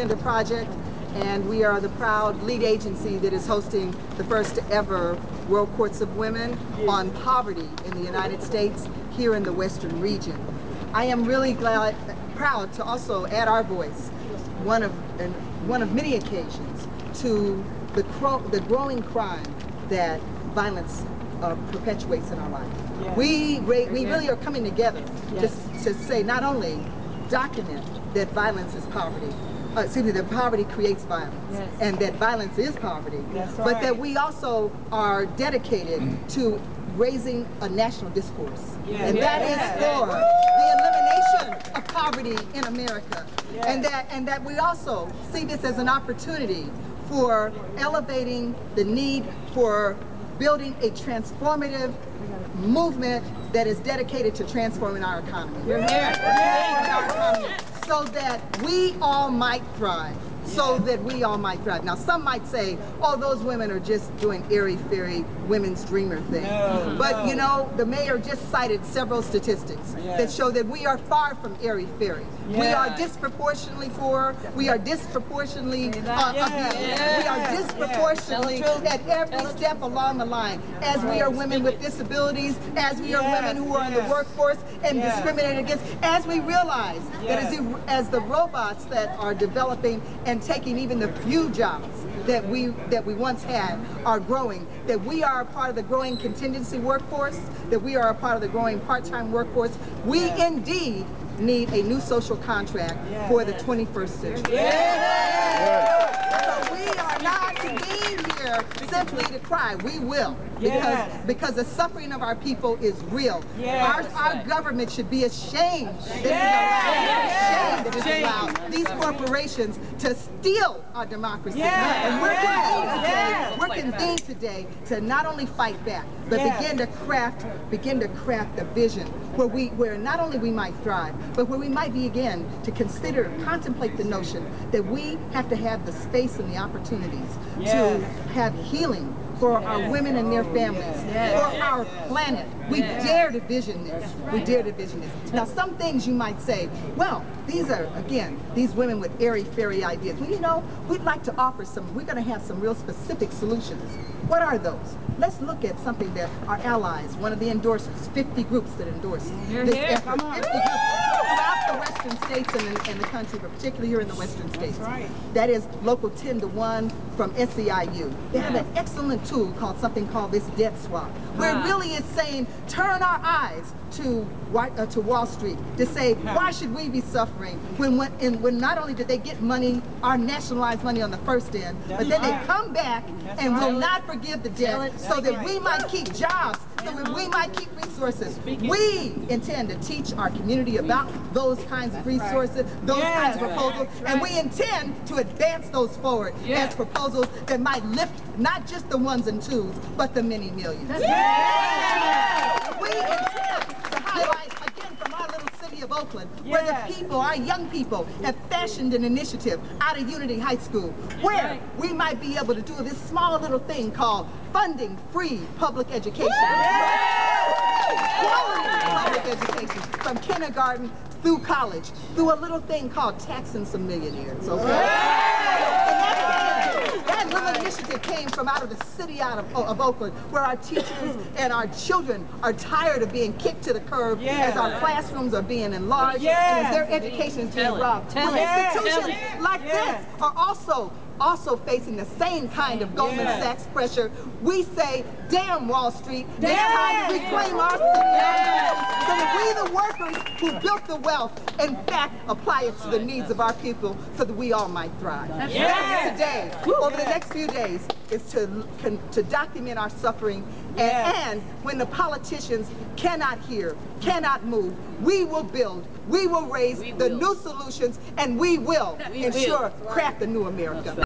Center Project, and we are the proud lead agency that is hosting the first ever World Courts of Women on poverty in the United States here in the Western region. I am really proud to also add our voice, one of many occasions, to the growing crime that violence perpetuates in our life. Yeah. We really are coming together to say, not only document that violence is poverty, that poverty creates violence, and that violence is poverty, but that we also are dedicated to raising a national discourse. And that is for the elimination of poverty in America. And that we also see this as an opportunity for elevating the need for building a transformative movement that is dedicated to transforming our economy. So that we all might thrive. So that we all might thrive. Now, some might say, oh, those women are just doing airy-fairy women's dreamer thing. But you know, the mayor just cited several statistics that show that we are far from airy-fairy. We are disproportionately poor. We are disproportionately abused. We are disproportionately at every step along the line. As we are women with disabilities, as we are women who are in the workforce and discriminated against, as we realize that as the robots that are developing and taking even the few jobs that we once had are growing, that we are a part of the growing contingency workforce, that we are a part of the growing part-time workforce. We indeed need a new social contract for the 21st century. So we are not to be here simply to cry. We will, because the suffering of our people is real. Our government should be ashamed that it is allowed these corporations to steal our democracy. And we're convened today to not only fight back, but begin to craft the vision where not only we might thrive, but where we might begin to contemplate the notion that we have to have the space and the opportunities to have healing for our women and their families, for our planet. We dare to vision this. We dare to vision this. Now, some things you might say, well, these are, again, these women with airy-fairy ideas. Well, you know, we'd like to offer we're going to have some real specific solutions. What are those? Let's look at something that our allies, one of the endorsers, 50 groups that endorse this effort, 50 groups throughout the western states and the country, but particularly here in the western states. That is Local 10 to 1 from SEIU. They have an excellent tool called this debt swap, where it really is saying, turn our eyes to Wall Street to say, why should we be suffering when not only did they get money, our nationalized money on the first end, but then they come back and will not forgive the debt so that we might keep jobs, so that we might keep resources. We intend to teach our community about those kinds of resources, those kinds of proposals, and we intend to advance those forward as proposals that might lift not just the ones and twos, but the many millions. We intend to highlight, again, from our little city of Oakland, where the people, our young people, have fashioned an initiative out of Unity High School, where we might be able to do this small little thing called funding free public education. Quality public education from kindergarten through college, through a little thing called taxing some millionaires, That little initiative came from out of the city of Oakland, where our teachers and our children are tired of being kicked to the curb as our classrooms are being enlarged and as their education is being robbed. Institutions like this are also facing the same kind of Goldman Sachs pressure. We say, damn Wall Street, it's time to reclaim our city so that we, the workers who built the wealth, in fact, apply it to the needs of our people so that we all might thrive. That's today, over the next few days, is to document our suffering, and when the politicians cannot hear, cannot move, we will build, we will raise the new solutions, and we will ensure craft the new America.